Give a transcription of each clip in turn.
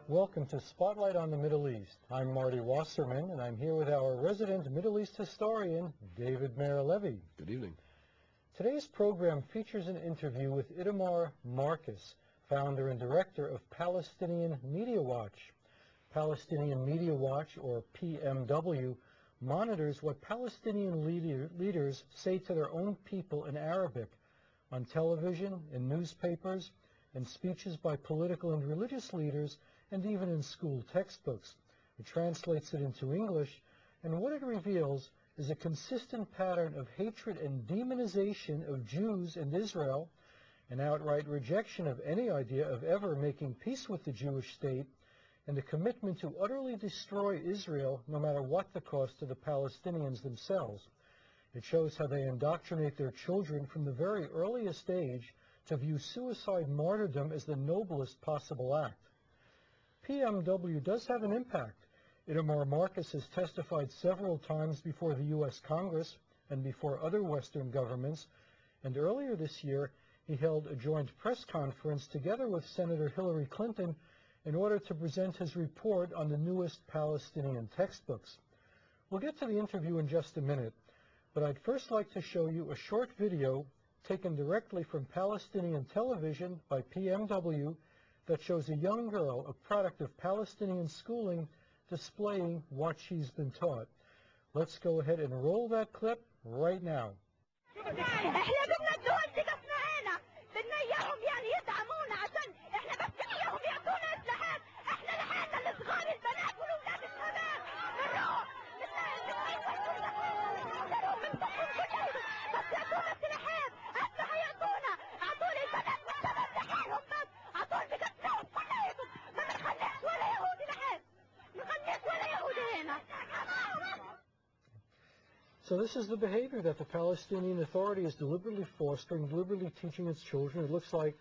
Welcome to Spotlight on the Middle East. I'm Marty Wasserman, and I'm here with our resident Middle East historian, David Mayer-Levy. Good evening. Today's program features an interview with Itamar Marcus, founder and director of Palestinian Media Watch. Palestinian Media Watch, or PMW, monitors what Palestinian leaders say to their own people in Arabic on television, in newspapers, in speeches by political and religious leaders, and even in school textbooks. It translates it into English, and what it reveals is a consistent pattern of hatred and demonization of Jews and Israel, an outright rejection of any idea of ever making peace with the Jewish state, and a commitment to utterly destroy Israel no matter what the cost to the Palestinians themselves. It shows how they indoctrinate their children from the very earliest age to view suicide martyrdom as the noblest possible act. PMW does have an impact. Itamar Marcus has testified several times before the U.S. Congress and before other Western governments, and earlier this year he held a joint press conference together with Senator Hillary Clinton in order to present his report on the newest Palestinian textbooks. We'll get to the interview in just a minute, but I'd first like to show you a short video taken directly from Palestinian television by PMW that shows a young girl, a product of Palestinian schooling, displaying what she's been taught. Let's go ahead and roll that clip right now. So this is the behavior that the Palestinian Authority is deliberately fostering, deliberately teaching its children. It looks like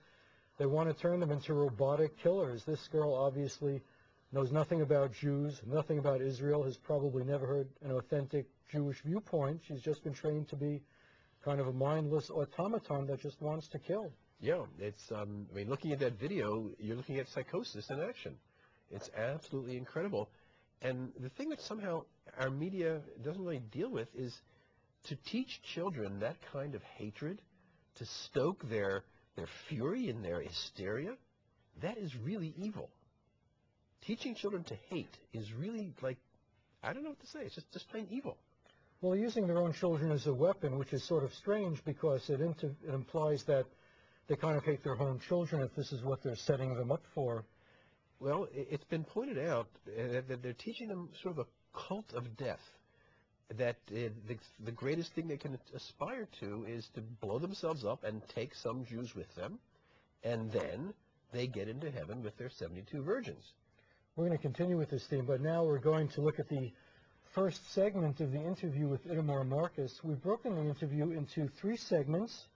they want to turn them into robotic killers. This girl obviously knows nothing about Jews, nothing about Israel, has probably never heard an authentic Jewish viewpoint. She's just been trained to be kind of a mindless automaton that just wants to kill. Yeah, it's, I mean, looking at that video, you're looking at psychosis in action. It's absolutely incredible. And the thing that somehow our media doesn't really deal with is to teach children that kind of hatred, to stoke their fury and their hysteria. That is really evil. Teaching children to hate is really, like, I don't know what to say. It's just plain evil. Well, using their own children as a weapon, which is sort of strange because it implies that they kind of hate their own children if this is what they're setting them up for. Well, it's been pointed out that they're teaching them sort of a cult of death, that the greatest thing they can aspire to is to blow themselves up and take some Jews with them, and then they get into heaven with their 72 virgins. We're going to continue with this theme, but now we're going to look at the first segment of the interview with Itamar Marcus. We've broken the interview into 3 segments,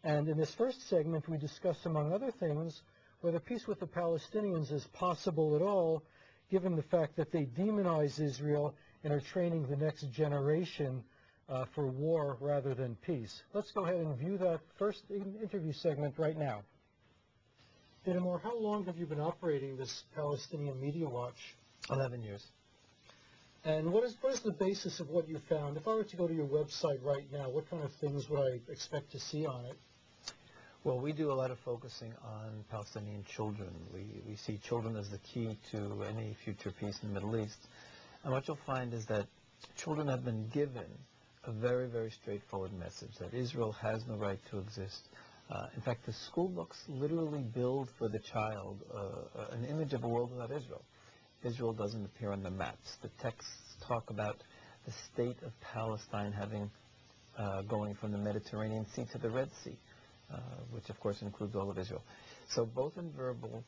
and in this first segment we discuss, among other things, whether peace with the Palestinians is possible at all, given the fact that they demonize Israel and are training the next generation for war rather than peace. Let's go ahead and view that first interview segment right now. Itamar, how long have you been operating this Palestinian Media Watch? 11 years. And what is the basis of what you found? If I were to go to your website right now, what kind of things would I expect to see on it? Well, we do a lot of focusing on Palestinian children. We see children as the key to any future peace in the Middle East. And what you'll find is that children have been given a very, very straightforward message that Israel has no right to exist. In fact, the school books literally build for the child an image of a world without Israel. Israel doesn't appear on the maps. The texts talk about the state of Palestine having going from the Mediterranean Sea to the Red Sea, which of course includes all of Israel. So both in verbal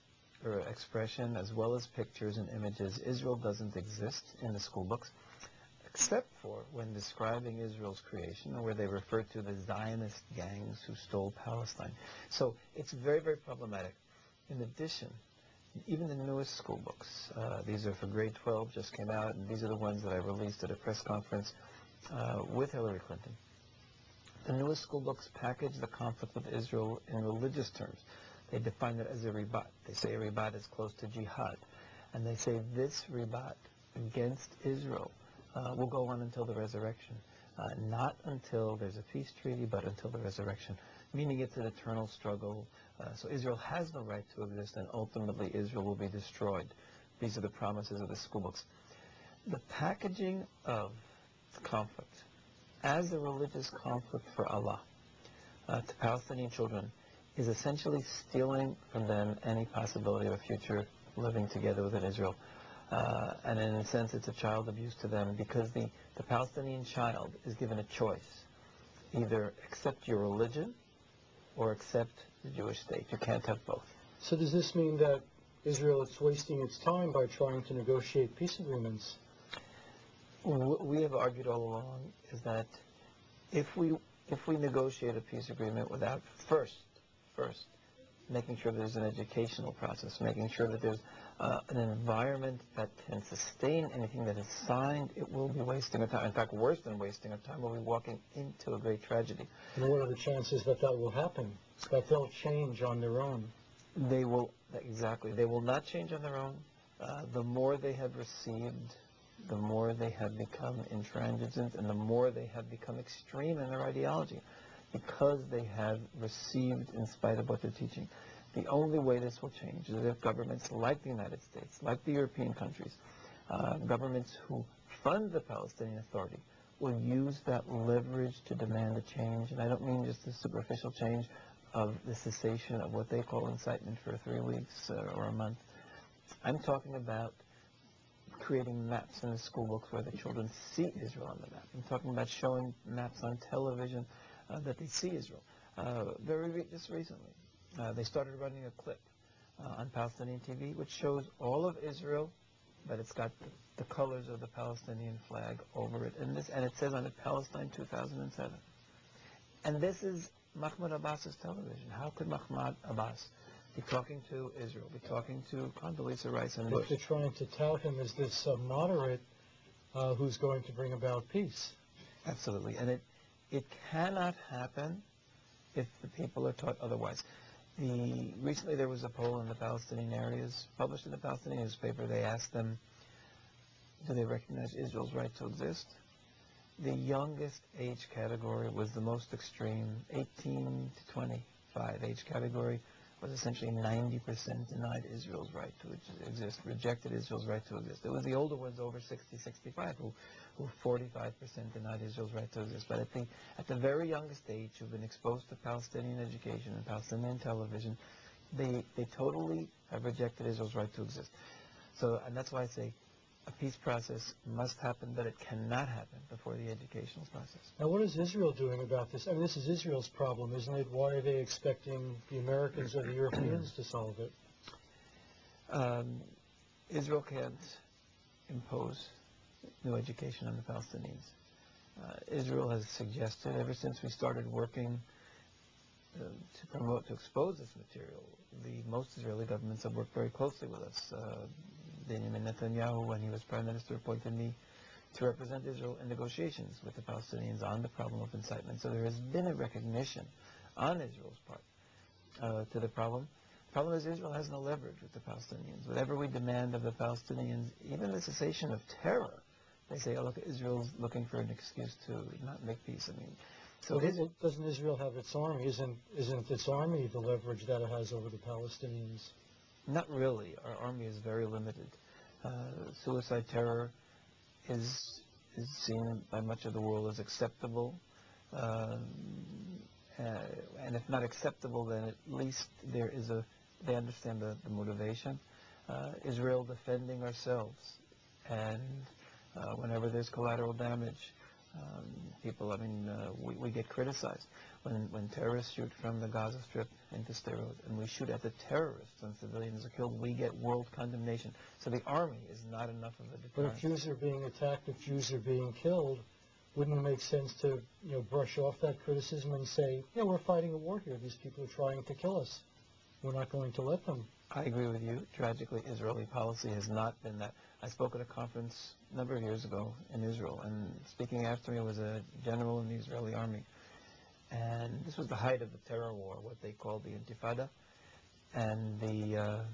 expression as well as pictures and images, Israel doesn't exist in the school books, except for when describing Israel's creation, where they refer to the Zionist gangs who stole Palestine. So it's very, very problematic. In addition, even the newest school books, these are for grade 12, just came out, and these are the ones that I released at a press conference with Hillary Clinton. The newest school books package the conflict with Israel in religious terms. They define it as a ribat. They say a ribat is close to jihad. And they say this ribat against Israel will go on until the resurrection. Not until there's a peace treaty, but until the resurrection, meaning it's an eternal struggle. So Israel has the right to exist, and ultimately Israel will be destroyed. These are the promises of the school books. The packaging of the conflict as a religious conflict for Allah to Palestinian children is essentially stealing from them any possibility of a future living together within Israel. And in a sense, it's a child abuse to them, because the Palestinian child is given a choice. Either accept your religion or accept the Jewish state. You can't have both. So does this mean that Israel is wasting its time by trying to negotiate peace agreements? We have argued all along is that if we negotiate a peace agreement without first making sure there's an educational process, making sure that there's an environment that can sustain anything that is signed, it will be wasting of time. In fact, worse than wasting of time, we'll be walking into a great tragedy. And what are the chances that that will happen, that they'll change on their own? They will, exactly. They will not change on their own. The more they have received, the more they have become intransigent, and the more they have become extreme in their ideology, because they have received in spite of what they're teaching. The only way this will change is if governments like the United States, like the European countries, governments who fund the Palestinian Authority, will use that leverage to demand a change. And I don't mean just a superficial change of the cessation of what they call incitement for 3 weeks or a month. I'm talking about creating maps in the school books where the children see Israel on the map. I'm talking about showing maps on television that they see Israel. Just recently, they started running a clip on Palestinian TV which shows all of Israel, but it's got the colors of the Palestinian flag over it, and it says on it, Palestine 2007. And this is Mahmoud Abbas's television. How could Mahmoud Abbas be talking to Israel, be talking to Condoleezza Rice and But they're trying to tout him as this moderate who's going to bring about peace. Absolutely. And it cannot happen if the people are taught otherwise. Recently there was a poll in the Palestinian areas, published in the Palestinian newspaper. They asked them, do they recognize Israel's right to exist? The youngest age category was the most extreme. 18 to 25 age category was essentially 90% denied Israel's right to exist, rejected Israel's right to exist. It was the older ones over 60, 65 who 45% denied Israel's right to exist. But at the very youngest age, who've been exposed to Palestinian education and Palestinian television, they totally have rejected Israel's right to exist. So, and that's why I say a peace process must happen, but it cannot happen before the educational process. Now, what is Israel doing about this? I mean, this is Israel's problem, isn't it? Why are they expecting the Americans or the Europeans to solve it? Israel can't impose new education on the Palestinians. Israel has suggested, ever since we started working to expose this material, most Israeli governments have worked very closely with us. Benjamin Netanyahu, when he was prime minister, appointed me to represent Israel in negotiations with the Palestinians on the problem of incitement. So there has been a recognition on Israel's part to the problem. The problem is Israel has no leverage with the Palestinians. Whatever we demand of the Palestinians, even the cessation of terror, they say, oh, look, Israel's looking for an excuse to not make peace. I mean, so doesn't Israel have its army? Isn't its army the leverage that it has over the Palestinians? Not really. Our army is very limited. Suicide terror is seen by much of the world as acceptable. And if not acceptable, then at least they understand the motivation. Israel defending ourselves. And whenever there's collateral damage, we get criticized. When terrorists shoot from the Gaza Strip into Sderot, and we shoot at the terrorists when civilians are killed, we get world condemnation. So the army is not enough of a deterrent. But if Jews are being attacked, if Jews are being killed, wouldn't it make sense to brush off that criticism and say, yeah, we're fighting a war here. These people are trying to kill us. We're not going to let them. I agree with you. Tragically, Israeli policy has not been that. I spoke at a conference a number of years ago in Israel, and speaking after me was a general in the Israeli army. And this was the height of the terror war, what they called the Intifada. And the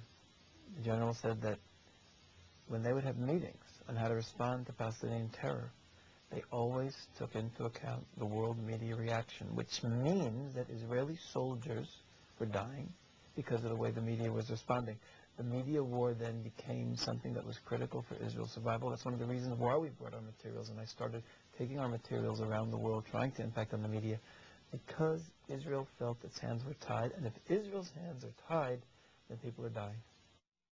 general said that when they would have meetings on how to respond to Palestinian terror, they always took into account the world media reaction, which means that Israeli soldiers were dying because of the way the media was responding. The media war then became something that was critical for Israel's survival. That's one of the reasons why we brought our materials, and I started taking our materials around the world, trying to impact on the media, because Israel felt its hands were tied, and if Israel's hands are tied, then people are dying.